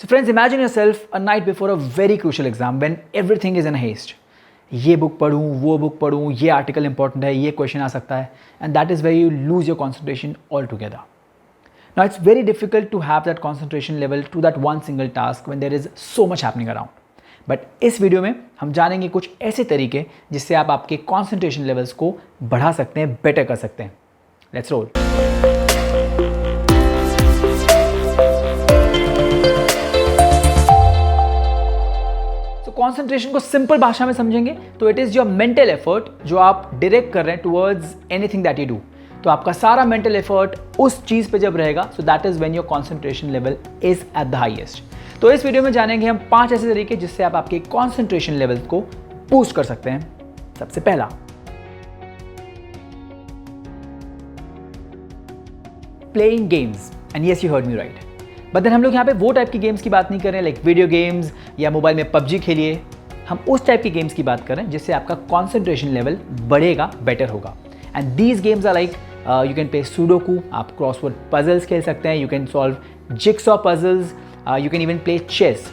So friends, imagine yourself a night before a very crucial exam when everything is in haste. ये book पढ़ूँ, वो book पढ़ूँ, ये article important है, ये question आ सकता है, and that is where you lose your concentration altogether. Now it's very difficult to have that concentration level to that one single task when there is so much happening around. But इस video में हम जानेंगे कुछ ऐसे तरीके जिससे आप आपके concentration levels को बढ़ा सकते हैं, बेटर कर सकते हैं. Let's roll. कॉन्सेंट्रेशन को सिंपल भाषा में समझेंगे तो it is your mental effort जो आप डायरेक्ट कर रहे हैं towards anything that you do. तो आपका सारा मेंटल एफर्ट उस चीज़ पे जब रहेगा, so that is when your concentration level is at the highest. तो इस वीडियो में जानेंगे हम 5 ऐसे तरीके जिससे आप आपके कॉन्सेंट्रेशन लेवल को बूस्ट कर सकते हैं. सबसे पहला, playing games. And yes, you heard me right. But then हम लोग यहाँ पे वो टाइप की गेम्स की बात नहीं कर रहे हैं लाइक वीडियो गेम्स या मोबाइल में पबजी खेलिए. हम उस टाइप की गेम्स की बात कर रहे हैं जिससे आपका कॉन्सेंट्रेशन लेवल बढ़ेगा, बेटर होगा. And these games are like you can play sudoku, आप क्रॉसवर्ड पजल्स खेल सकते हैं, you can solve jigsaw puzzles, you can even play chess.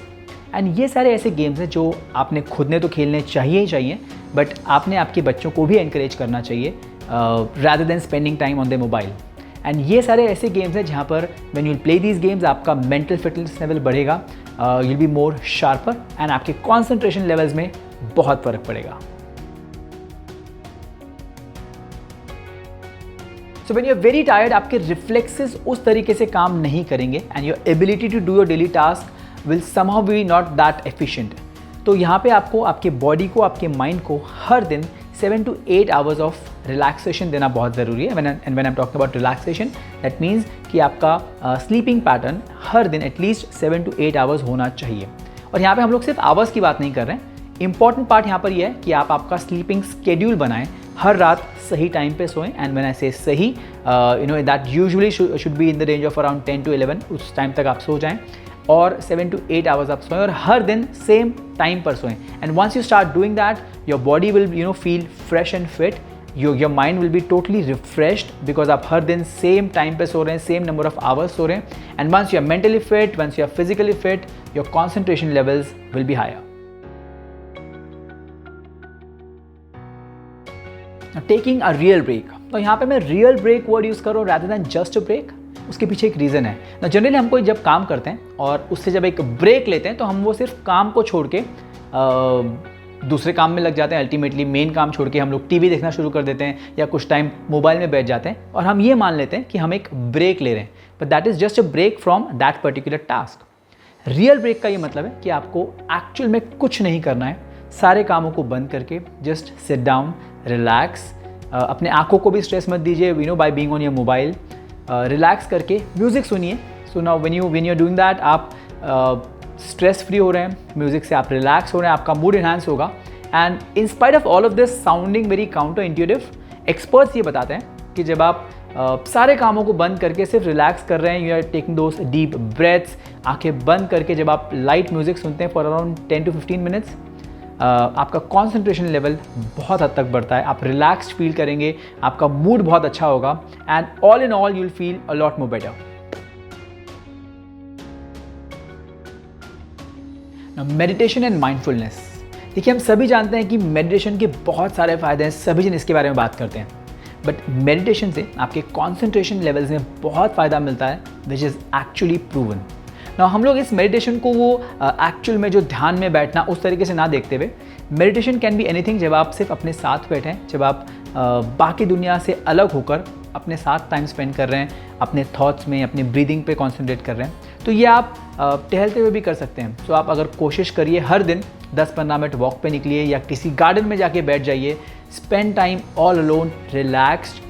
And ये सारे ऐसे गेम्स हैं जो आपने खुद ने तो खेलने चाहिए ही चाहिए, बट आपने आपके बच्चों को भी एनकरेज करना चाहिए rather than spending time on the mobile. And ये सारे ऐसे गेम्स हैं जहाँ पर when you play these games आपका मेंटल फिटनेस लेवल बढ़ेगा, you'll be more sharper and आपके कॉन्सेंट्रेशन लेवल्स में बहुत फर्क पड़ेगा. So when you are very tired, आपके रिफ्लेक्सेस उस तरीके से काम नहीं करेंगे and your ability to do your daily task will somehow be not that efficient. तो यहाँ पे आपको आपके बॉडी को, आपके माइंड को हर दिन 7 to 8 hours ऑफ रिलैक्सेशन देना बहुत ज़रूरी है. And when I am talking about relaxation, that means कि आपका स्लीपिंग पैटर्न हर दिन एटलीस्ट 7 to 8 hours होना चाहिए. और यहाँ पे हम लोग सिर्फ आवर्स की बात नहीं कर रहे हैं. इंपॉर्टेंट पार्ट यहाँ पर यह है कि आप आपका स्लीपिंग स्केड्यूल बनाएं, हर रात सही टाइम पे सोएं. एंड व्हेन आई से सही, you know that usually should be in the range of around 10 to 11. उस टाइम तक आप सो जाएं और 7 to 8 hours आप सोएं और हर दिन सेम टाइम पर सोएं. And once you start doing that, your body will feel fresh and fit, your mind will be totally refreshed because आप हर दिन सेम टाइम पे सो रहे हैं, सेम नंबर ऑफ आवर्स सो रहे हैं. And once you are mentally fit, once you are physically fit, your concentration levels will be higher. Taking a real break. तो यहाँ पे मैं रियल ब्रेक वर्ड यूज़ कर रहा हूँ rather than just a break. उसके पीछे एक रीज़न है ना. जनरली हम कोई जब काम करते हैं और उससे जब एक ब्रेक लेते हैं तो हम वो सिर्फ काम को छोड़ के दूसरे काम में लग जाते हैं. अल्टीमेटली मेन काम छोड़ के हम लोग टीवी देखना शुरू कर देते हैं या कुछ टाइम मोबाइल में बैठ जाते हैं और हम ये मान लेते हैं कि हम एक ब्रेक ले रहे हैं. But that is just a break from that particular task. Real break का ये मतलब है कि आपको एक्चुअल में कुछ नहीं करना है, सारे कामों को बंद करके जस्ट सिट डाउन, रिलैक्स. अपने आँखों को भी स्ट्रेस मत दीजिए, you know, by being on your mobile. Relax करके म्यूज़िक सुनिए. So now when you are doing that, आप स्ट्रेस फ्री हो रहे हैं, म्यूज़िक से आप रिलैक्स हो रहे हैं, आपका मूड इन्हांस होगा. And in spite of all of this sounding very counter intuitive, experts ये बताते हैं कि जब आप सारे कामों को बंद करके सिर्फ रिलैक्स कर रहे हैं, you are taking those deep breaths, आंखें बंद करके जब आप लाइट म्यूज़िक सुनते हैं फॉर अराउंड 10 to 15 minutes, आपका कॉन्सेंट्रेशन लेवल बहुत हद तक बढ़ता है. आप रिलैक्स्ड फील करेंगे, आपका मूड बहुत अच्छा होगा and all in all you will feel a lot more better. Meditation and mindfulness. देखिए, हम सभी जानते हैं कि मेडिटेशन के बहुत सारे फ़ायदे हैं, सभी जन इसके बारे में बात करते हैं. बट मेडिटेशन से आपके कॉन्सेंट्रेशन लेवल्स में बहुत फ़ायदा मिलता है, विच इज़ एक्चुअली प्रूवन. ना हम लोग इस मेडिटेशन को वो एक्चुअल में जो ध्यान में बैठना उस तरीके से ना देखते हुए, मेडिटेशन कैन बी एनीथिंग. जब आप सिर्फ अपने साथ बैठे हैं, जब आप बाकी दुनिया से अलग होकर अपने साथ टाइम स्पेंड कर रहे हैं, अपने थॉट्स में, अपने ब्रीदिंग पे कॉन्सेंट्रेट कर रहे हैं, तो ये आप टहलते हुए भी कर सकते हैं. तो आप अगर कोशिश करिए, हर दिन 10-15 मिनट वॉक पे निकलिए या किसी गार्डन में जाके बैठ जाइए, spend time all alone, relaxed.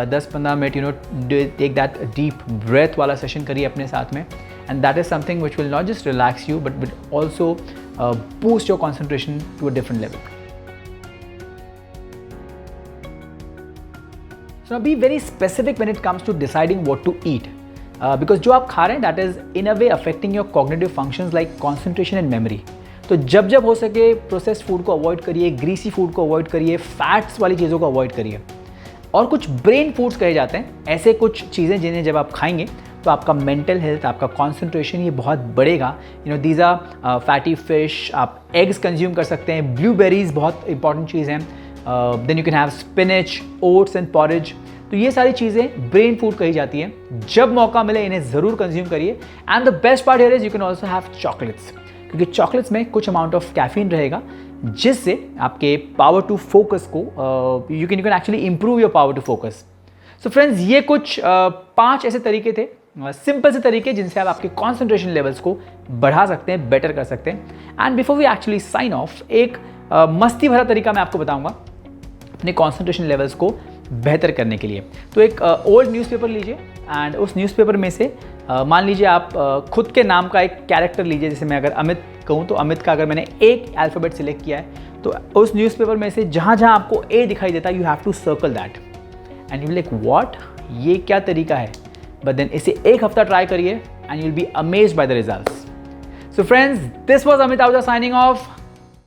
10-15 minute, you know, take that deep breath वाला सेशन करिए अपने साथ में. And that is something which will not just relax you but will also boost your concentration to a different level. So now be very specific when it comes to deciding what to eat, because जो आप खा रहे हैं that is in a way affecting your cognitive functions like concentration and memory. तो जब जब हो सके प्रोसेस्ड फूड को अवॉइड करिए, ग्रीसी फूड को अवॉइड करिए, फैट्स वाली चीज़ों को अवॉइड करिए. और कुछ ब्रेन फूड्स कहे जाते हैं, ऐसे कुछ चीज़ें जिन्हें जब आप खाएंगे तो आपका मेंटल हेल्थ, आपका कॉन्सेंट्रेशन ये बहुत बढ़ेगा। दीज आर फैटी फिश, आप एग्स कंज्यूम कर सकते हैं, ब्लूबेरीज बहुत इंपॉर्टेंट चीज़ हैं, then you can have spinach, oats and porridge. तो ये सारी चीज़ें ब्रेन फूड कही जाती हैं। जब मौका मिले इन्हें ज़रूर कंज्यूम करिए। And the best part here is you can also have chocolates, क्योंकि चॉकलेट्स में कुछ अमाउंट ऑफ कैफीन रहेगा, जिससे आपके पावर टू फोकस को you can actually improve your power to focus. So friends, ये कुछ 5 ऐसे तरीके थे, सिंपल से तरीके जिनसे आप आपके कॉन्सेंट्रेशन लेवल्स को बढ़ा सकते हैं, बेटर कर सकते हैं। And before we actually sign off, एक मस्ती भरा तरीका मैं आपको बताऊंगा अपने कॉन्सेंट्रेशन लेवल्स को बेहतर करने के लिए। तो एक ओल्ड न्यूज़पेपर लीजिए एंड उस न्यूज़पेपर में से मान लीजिए आप खुद के नाम का एक कैरेक्टर लीजिए। जैसे मैं अगर अमित कहूँ तो अमित का अगर मैंने एक अल्फ़ाबेट सिलेक्ट किया है तो उस न्यूज़पेपर में से जहाँ जहाँ आपको ए दिखाई देता है, you have to circle that and you will like what, ये क्या तरीका है। बट देन इसे एक हफ्ता ट्राई करिए and you will be amazed by the results. So friends, this was Amit Ahuja signing off.